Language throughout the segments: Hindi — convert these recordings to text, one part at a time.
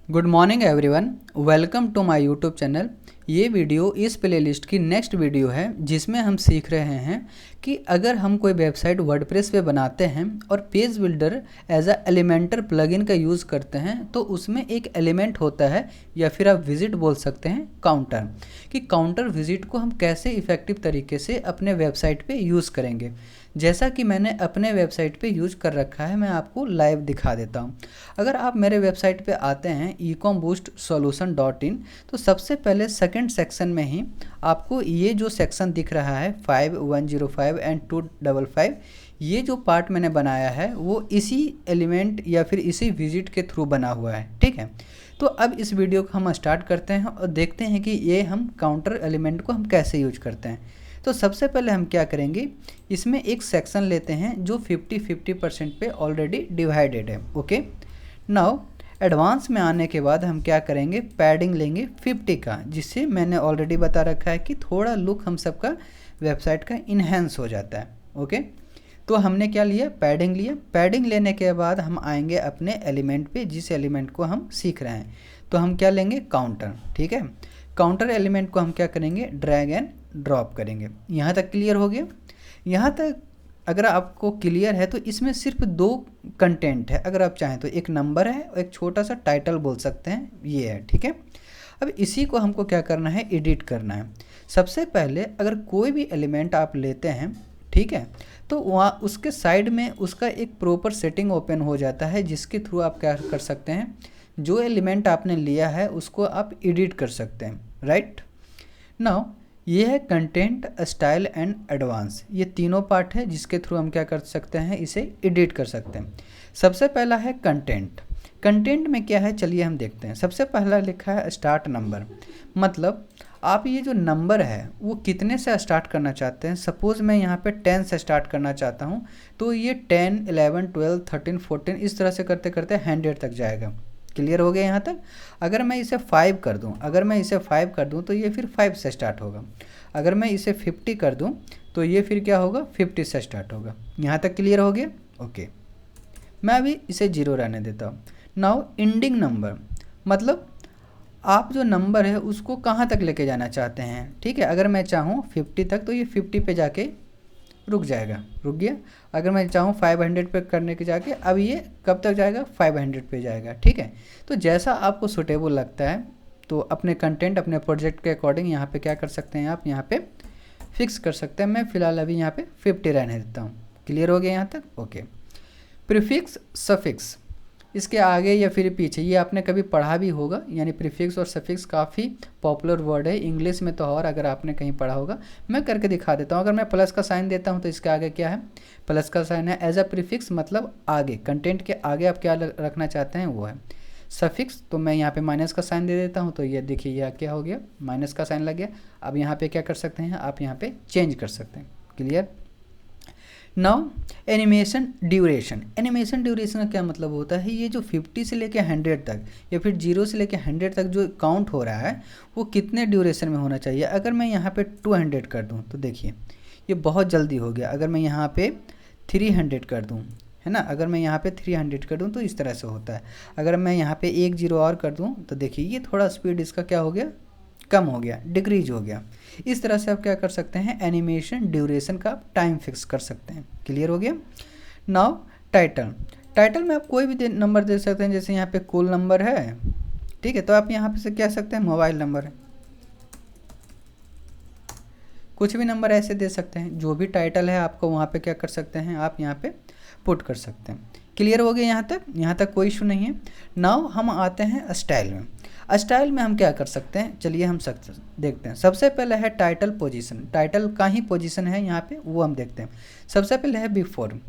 Good morning everyone, welcome to my YouTube channel. ये वीडियो इस प्लेलिस्ट की नेक्स्ट वीडियो है जिसमें हम सीख रहे हैं कि अगर हम कोई वेबसाइट वर्डप्रेस पे बनाते हैं और page builder as a Elementor plugin का यूज़ करते हैं तो उसमें एक एलिमेंट होता है या फिर आप विजिट बोल सकते हैं काउंटर, कि काउंटर विजिट को हम कैसे इफ़ेक्टिव तरीके से अपने वेबसाइट पे यूज़ करेंगे। जैसा कि मैंने अपने वेबसाइट पे यूज़ कर रखा है, मैं आपको लाइव दिखा देता हूँ। अगर आप मेरे वेबसाइट पे आते हैं ecomboostsolution.in तो सबसे पहले सेकंड सेक्शन में ही आपको ये जो सेक्शन दिख रहा है 5105 एंड 255, ये जो पार्ट मैंने बनाया है वो इसी एलिमेंट या फिर इसी विजिट के थ्रू बना हुआ है। ठीक है, तो अब इस वीडियो को हम स्टार्ट करते हैं और देखते हैं कि ये हम काउंटर एलिमेंट को हम कैसे यूज करते हैं। तो सबसे पहले हम क्या करेंगे, इसमें एक सेक्शन लेते हैं जो 50-50% पे ऑलरेडी डिवाइडेड है। ओके, नाउ एडवांस में आने के बाद हम क्या करेंगे, पैडिंग लेंगे 50 का, जिससे मैंने ऑलरेडी बता रखा है कि थोड़ा लुक हम सबका वेबसाइट का इन्हेंस हो जाता है। ओके, तो हमने क्या लिया, पैडिंग लिया। पैडिंग लेने के बाद हम आएंगे अपने एलिमेंट पे, जिस एलिमेंट को हम सीख रहे हैं। तो हम क्या लेंगे, काउंटर। ठीक है, काउंटर एलिमेंट को हम क्या करेंगे, ड्रैग एंड ड्रॉप करेंगे। यहाँ तक क्लियर हो गया। यहाँ तक अगर आपको क्लियर है तो इसमें सिर्फ दो कंटेंट है। अगर आप चाहें तो एक नंबर है और एक छोटा सा टाइटल बोल सकते हैं, ये है। ठीक है, अब इसी को हमको क्या करना है, एडिट करना है। सबसे पहले अगर कोई भी एलिमेंट आप लेते हैं, ठीक है, तो वहाँ उसके साइड में उसका एक प्रॉपर सेटिंग ओपन हो जाता है, जिसके थ्रू आप क्या कर सकते हैं, जो एलिमेंट आपने लिया है उसको आप एडिट कर सकते हैं। राइट नाउ ये है कंटेंट, स्टाइल एंड एडवांस, ये तीनों पार्ट है जिसके थ्रू हम क्या कर सकते हैं, इसे एडिट कर सकते हैं। सबसे पहला है कंटेंट। कंटेंट में क्या है, चलिए हम देखते हैं। सबसे पहला लिखा है स्टार्ट नंबर, मतलब आप ये जो नंबर है वो कितने से स्टार्ट करना चाहते हैं। सपोज़ मैं यहाँ पे 10 से स्टार्ट करना चाहता हूँ, तो ये 10, 11, 12, 13, 14 इस तरह से करते करते 100 तक जाएगा। क्लियर हो गया यहाँ तक। अगर मैं इसे 5 कर दूँ, तो ये फिर 5 से स्टार्ट होगा। अगर मैं इसे 50 कर दूँ तो ये फिर क्या होगा, 50 से स्टार्ट होगा। यहाँ तक क्लियर हो गया। ओके, मैं अभी इसे 0 रहने देता हूँ। नाउ एंडिंग नंबर, मतलब आप जो नंबर है उसको कहाँ तक लेके जाना चाहते हैं। ठीक है, अगर मैं चाहूँ 50 तक तो ये 50 पे जाके रुक जाएगा, रुक गया। अगर मैं चाहूँ 500 पे करने के जाके, अब ये कब तक जाएगा, 500 पे जाएगा। ठीक है, तो जैसा आपको सुटेबल लगता है तो अपने कंटेंट, अपने प्रोजेक्ट के अकॉर्डिंग यहाँ पे क्या कर सकते हैं, आप यहाँ पे फिक्स कर सकते हैं। मैं फ़िलहाल अभी यहाँ पे 50 रहने देता हूँ। क्लियर हो गया यहाँ तक। ओके, प्रीफिक्स सफिक्स, इसके आगे या फिर पीछे ये आपने कभी पढ़ा भी होगा, यानी प्रीफिक्स और सफिक्स काफ़ी पॉपुलर वर्ड है इंग्लिश में तो, और अगर आपने कहीं पढ़ा होगा मैं करके दिखा देता हूँ। अगर मैं प्लस का साइन देता हूँ तो इसके आगे क्या है, प्लस का साइन है। एज अ प्रीफिक्स मतलब आगे, कंटेंट के आगे आप क्या रखना चाहते हैं वो है। सफिक्स तो मैं यहाँ पे माइनस का साइन दे देता हूँ, तो ये देखिए यह क्या हो गया, माइनस का साइन लग गया। अब यहाँ पे क्या कर सकते हैं, आप यहाँ पे चेंज कर सकते हैं। Clear. Now animation duration. Animation duration का क्या मतलब होता है, ये जो 50 से लेके 100 तक या फिर 0 से लेके 100 तक जो काउंट हो रहा है वो कितने ड्यूरेशन में होना चाहिए। अगर मैं यहाँ पे 200 कर दूँ तो देखिए ये बहुत जल्दी हो गया। अगर मैं यहाँ पे 300 कर दूँ, है ना, अगर मैं यहाँ पे 300 कर दूँ तो इस तरह से होता है। अगर मैं यहाँ पे 1 0 और कर दूँ तो देखिए ये थोड़ा स्पीड इसका क्या हो गया, कम हो गया, डिक्रीज हो गया। इस तरह से आप क्या कर सकते हैं, एनिमेशन ड्यूरेशन का टाइम फिक्स कर सकते हैं। क्लियर हो गया। Now title. टाइटल में आप कोई भी नंबर दे सकते हैं, जैसे यहाँ पे कूल नंबर है, ठीक है, तो आप यहाँ पे से कह सकते हैं मोबाइल नंबर है, कुछ भी नंबर ऐसे दे सकते हैं। जो भी टाइटल है आपको वहाँ पे क्या कर सकते हैं, आप यहाँ पे पुट कर सकते हैं। क्लियर हो गया यहाँ तक। यहाँ तक कोई इशू नहीं है। नाउ हम आते हैं स्टाइल में। स्टाइल में हम क्या कर सकते हैं, चलिए हम देखते हैं। सबसे पहले है टाइटल पोजीशन, टाइटल का ही पोजीशन है यहाँ पे, वो हम देखते हैं। सबसे पहले है बिफोर।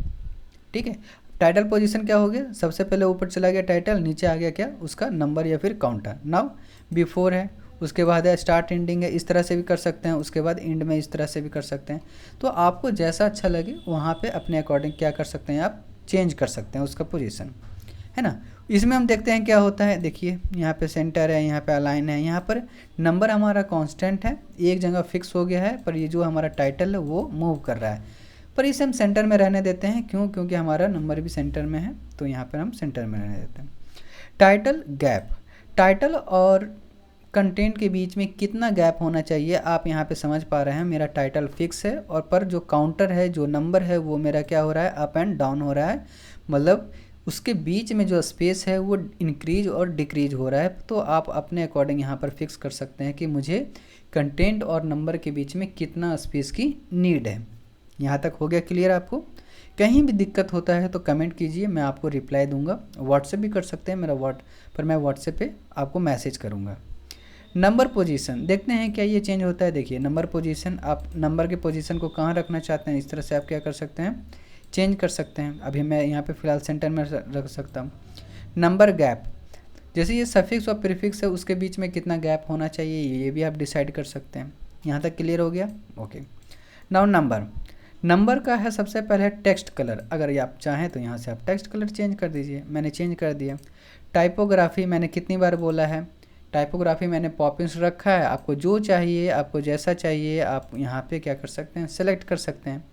ठीक है, टाइटल पोजीशन क्या हो गया, सबसे पहले ऊपर चला गया टाइटल, नीचे आ गया क्या, उसका नंबर या फिर काउंटर। नाउ बिफोर है, उसके बाद है स्टार्ट एंडिंग है, इस तरह से भी कर सकते हैं। उसके बाद एंड में इस तरह से भी कर सकते हैं। तो आपको जैसा अच्छा लगे वहाँ पे अपने अकॉर्डिंग क्या कर सकते हैं, आप चेंज कर सकते हैं उसका पोजीशन, है ना। इसमें हम देखते हैं क्या होता है, देखिए यहाँ पे सेंटर है, यहाँ पे अलाइन है, यहाँ पर नंबर हमारा कांस्टेंट है, एक जगह फिक्स हो गया है, पर ये जो हमारा टाइटल है वो मूव कर रहा है। पर इसे हम सेंटर में रहने देते हैं, क्यों, क्योंकि हमारा नंबर भी सेंटर में है, तो यहाँ पर हम सेंटर में रहने देते हैं। Title gap. टाइटल और कंटेंट के बीच में कितना गैप होना चाहिए आप यहाँ पे समझ पा रहे हैं। मेरा टाइटल फिक्स है और पर जो काउंटर है, जो नंबर है, वो मेरा क्या हो रहा है, अप एंड डाउन हो रहा है। मतलब उसके बीच में जो स्पेस है वो इंक्रीज और डिक्रीज हो रहा है। तो आप अपने अकॉर्डिंग यहाँ पर फिक्स कर सकते हैं कि मुझे कंटेंट और नंबर के बीच में कितना स्पेस की नीड है। यहाँ तक हो गया क्लियर आपको? कहीं भी दिक्कत होता है तो कमेंट कीजिए, मैं आपको रिप्लाई दूंगा। व्हाट्सएप भी कर सकते हैं मेरा पर मैं व्हाट्सएप पे आपको मैसेज करूंगा। नंबर पोजीशन देखते हैं क्या ये चेंज होता है। देखिए नंबर पोजीशन, आप नंबर के पोजीशन को कहाँ रखना चाहते हैं, इस तरह से आप क्या कर सकते हैं, चेंज कर सकते हैं। अभी मैं यहाँ पे फ़िलहाल सेंटर में रख सकता हूँ। नंबर गैप, जैसे ये सफिक्स और प्रीफिक्स है उसके बीच में कितना गैप होना चाहिए ये भी आप डिसाइड कर सकते हैं। यहाँ तक क्लियर हो गया? ओके। नाउ नंबर का है सबसे पहले टेक्स्ट कलर। अगर ये आप चाहें तो यहाँ से आप टेक्स्ट कलर चेंज कर दीजिए, मैंने चेंज कर दिया। टाइपोग्राफी मैंने कितनी बार बोला है, टाइपोग्राफी मैंने पॉपिंस रखा है। आपको जो चाहिए, आपको जैसा चाहिए आप यहाँ पे क्या कर सकते हैं, सेलेक्ट कर सकते हैं।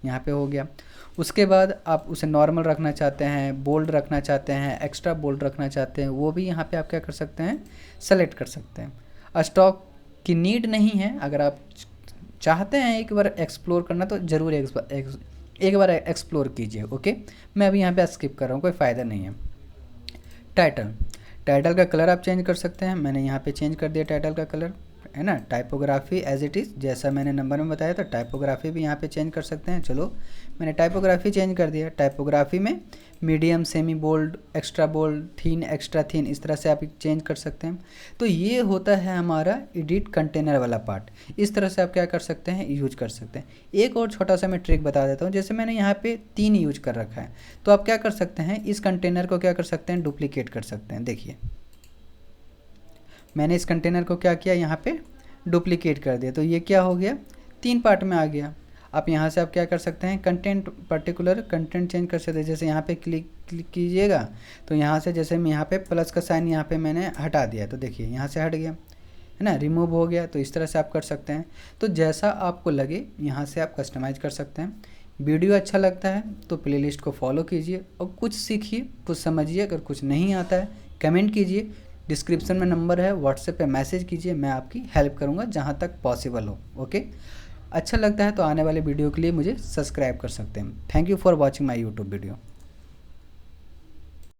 यहाँ पे हो गया। उसके बाद आप उसे नॉर्मल रखना चाहते हैं, बोल्ड रखना चाहते हैं, एक्स्ट्रा बोल्ड रखना चाहते हैं, वो भी यहाँ पे आप क्या कर सकते हैं, सेलेक्ट कर सकते हैं। स्टॉक की नीड नहीं है, अगर आप चाहते हैं एक बार एक्सप्लोर करना तो ज़रूर एक बार एक्सप्लोर कीजिए। ओके, मैं अभी यहाँ पे स्किप कर रहा हूँ, कोई फ़ायदा नहीं है। टाइटल का कलर आप चेंज कर सकते हैं, मैंने यहाँ पे चेंज कर दिया टाइटल का कलर, है ना। टाइपोग्राफी एज इट इज़, जैसा मैंने नंबर में बताया था टाइपोग्राफी भी यहाँ पे चेंज कर सकते हैं। चलो मैंने टाइपोग्राफी चेंज कर दिया। टाइपोग्राफी में medium, semi bold, extra bold, thin, extra thin, इस तरह से आप चेंज कर सकते हैं। तो ये होता है हमारा एडिट कंटेनर वाला पार्ट। इस तरह से आप क्या कर सकते हैं, यूज कर सकते हैं। एक और छोटा सा मैं ट्रिक बता देता हूँ। जैसे मैंने यहाँ पे 3 यूज कर रखा है, तो आप क्या कर सकते हैं, इस कंटेनर को क्या कर सकते हैं, डुप्लीकेट कर सकते हैं। देखिए मैंने इस कंटेनर को क्या किया, यहाँ पे डुप्लीकेट कर दिया, तो ये क्या हो गया, 3 पार्ट में आ गया। आप यहाँ से आप क्या कर सकते हैं, कंटेंट, पर्टिकुलर कंटेंट चेंज कर सकते हैं। जैसे यहाँ पे क्लिक कीजिएगा तो यहाँ से, जैसे मैं यहाँ पे प्लस का साइन यहाँ पे मैंने हटा दिया, तो देखिए यहाँ से हट गया, है ना, रिमूव हो गया। तो इस तरह से आप कर सकते हैं। तो जैसा आपको लगे यहाँ से आप कस्टमाइज़ कर सकते हैं। वीडियो अच्छा लगता है तो प्लेलिस्ट को फॉलो कीजिए और कुछ सीखिए, कुछ समझिए। अगर कुछ नहीं आता है कमेंट कीजिए, डिस्क्रिप्शन में नंबर है, व्हाट्सएप पे मैसेज कीजिए, मैं आपकी हेल्प करूँगा जहाँ तक पॉसिबल हो। ओके, अच्छा लगता है तो आने वाले वीडियो के लिए मुझे सब्सक्राइब कर सकते हैं। Thank you for watching my YouTube video.